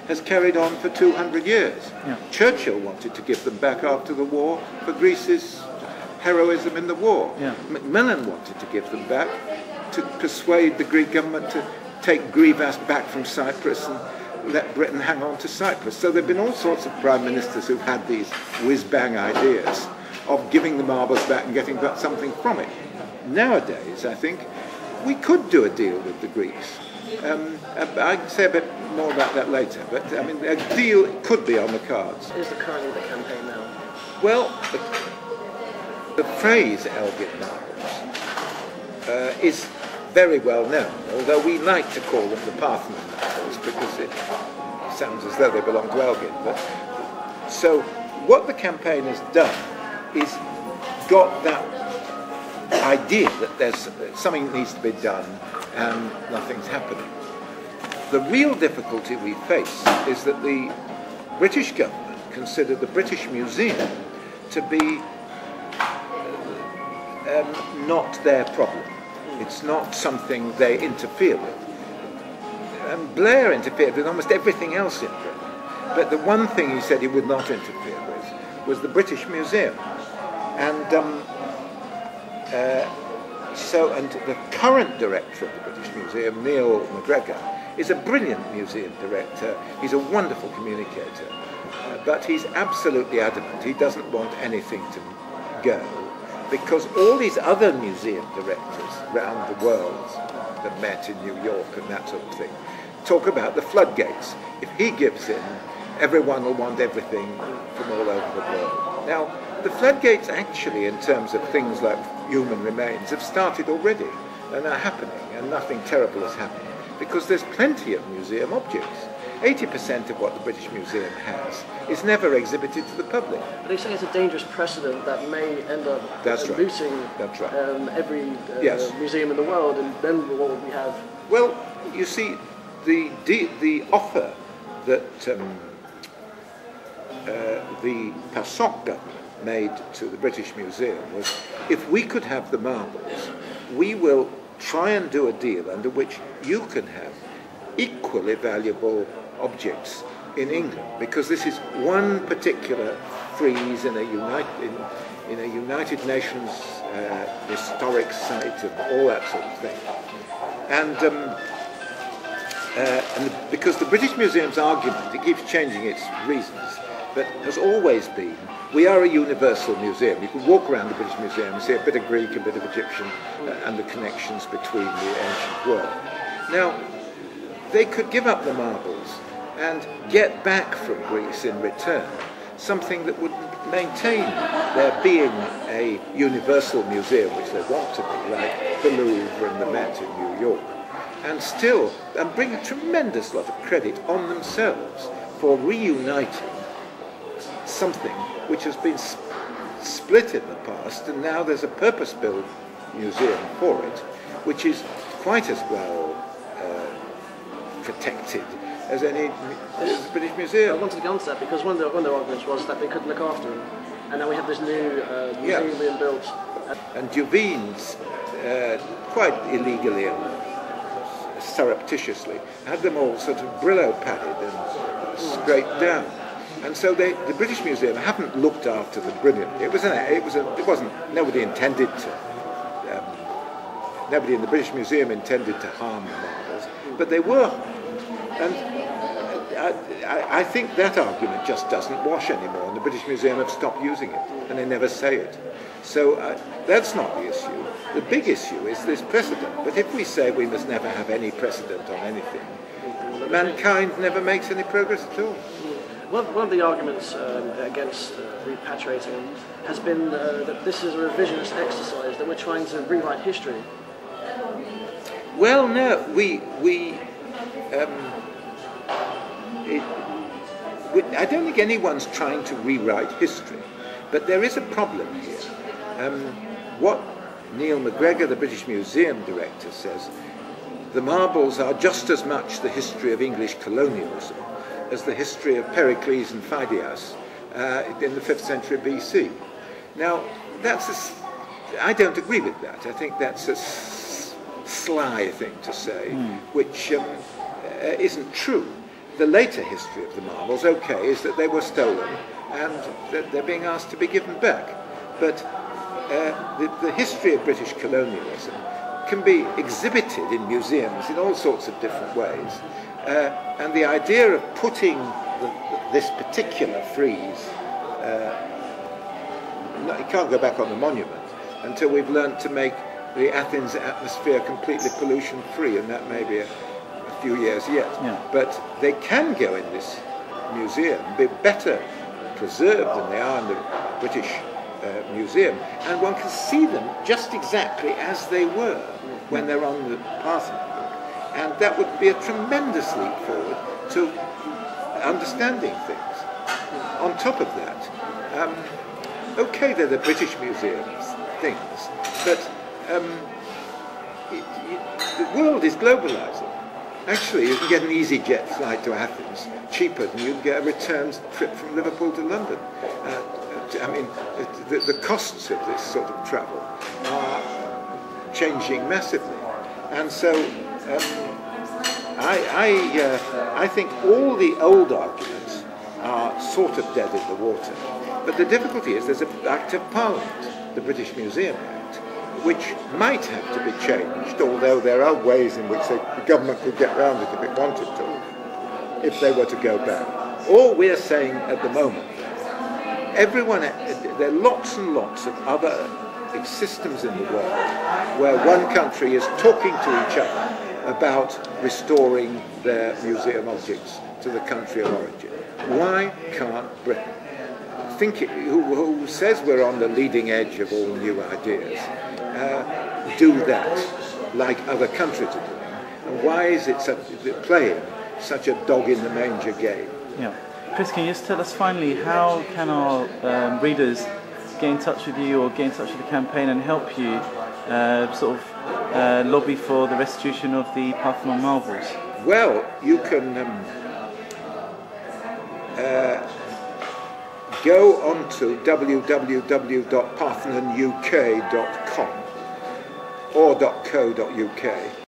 has carried on for 200 years. Yeah. Churchill wanted to give them back after the war for Greece's heroism in the war. Yeah. Macmillan wanted to give them back to persuade the Greek government to take Grivas back from Cyprus and let Britain hang on to Cyprus. So there have been all sorts of prime ministers who've had these whiz-bang ideas of giving the marbles back and getting something from it. Nowadays, I think, we could do a deal with the Greeks. I can say a bit more about that later, but I mean, a deal could be on the cards. Is the currently the campaign now? Well, the phrase Elgin marbles is very well known, although we like to call them the Parthenon marbles because it sounds as though they belong to Elgin. But so what the campaign has done is got that idea that there's something that needs to be done and nothing's happening. The real difficulty we face is that the British government consider the British Museum to be not their problem. It's not something they interfere with. And Blair interfered with almost everything else in Britain. But the one thing he said he would not interfere with was the British Museum. And and the current director of the British Museum, Neil McGregor, is a brilliant museum director. He's a wonderful communicator. But he's absolutely adamant he doesn't want anything to go, because all these other museum directors around the world that met in New York and that sort of thing talk about the floodgates. If he gives in, everyone will want everything from all over the world. Now, the floodgates actually, in terms of things like human remains, have started already and are happening, and nothing terrible has happened, because there's plenty of museum objects. 80% of what the British Museum has is never exhibited to the public. But they say it's a dangerous precedent that may end up looting every museum in the world, and then what would we have? Well, you see, the offer that the PASOK government made to the British Museum was, if we could have the marbles, we will try and do a deal under which you can have equally valuable objects in England, because this is one particular frieze in a United Nations historic site and all that sort of thing. And because the British Museum's argument, it keeps changing its reasons, but has always been, we are a universal museum. You can walk around the British Museum and see a bit of Greek, a bit of Egyptian, and the connections between the ancient world. Now, they could give up the marbles and get back from Greece in return something that would maintain their being a universal museum, which they want to be, like the Louvre and the Met in New York, and still bring a tremendous lot of credit on themselves for reuniting something which has been split in the past, and now there's a purpose-built museum for it, which is quite as well protected as any British Museum. I wanted to go on to that because one of their arguments was that they couldn't look after them, and now we have this new museum being built. And Duveen's, quite illegally and surreptitiously, had them all sort of Brillo padded and scraped down. And so the British Museum haven't looked after them brilliantly. Nobody intended to. Nobody in the British Museum intended to harm the marbles, but they were. And I think that argument just doesn't wash anymore, and the British Museum have stopped using it, and they never say it. So that's not the issue. The big issue is this precedent. But if we say we must never have any precedent on anything, mankind never makes any progress at all. One of the arguments against repatriating has been that this is a revisionist exercise, that we're trying to rewrite history. Well, no, I don't think anyone's trying to rewrite history, but there is a problem here. What Neil McGregor, the British Museum director, says, the marbles are just as much the history of English colonialism as the history of Pericles and Phidias in the 5th century BC. Now, I don't agree with that. I think that's a sly thing to say, which isn't true. The later history of the marbles, okay, is that they were stolen and that they're being asked to be given back. But the history of British colonialism can be exhibited in museums in all sorts of different ways. And the idea of putting this particular frieze, you can't go back on the monument until we've learnt to make the Athens atmosphere completely pollution-free, and that may be a few years yet. Yeah. But they can go in this museum, be better preserved than they are in the British Museum, and one can see them just exactly as they were when they're on the Parthenon. And that would be a tremendous leap forward to understanding things. On top of that, okay, they're the British Museum's things, but the world is globalizing. Actually, you can get an EasyJet flight to Athens cheaper than you can get a return trip from Liverpool to London. I mean, the costs of this sort of travel are changing massively, and so I think all the old arguments are sort of dead in the water. But the difficulty is there's an Act of Parliament, the British Museum Act, which might have to be changed, although there are ways in which the government could get around it if it wanted to, if they were to go back. All we're saying at the moment, there are lots and lots of other systems in the world where one country is talking to each other about restoring their museum objects to the country of origin. Why can't Britain, who says we're on the leading edge of all new ideas, do that like other countries are doing? And why is it playing such a dog-in-the-manger game? Yeah. Chris, can you just tell us finally, how can our readers get in touch with you or get in touch with the campaign and help you lobby for the restitution of the Parthenon marbles? Well, you can go on to www.parthenonuk.com or .co.uk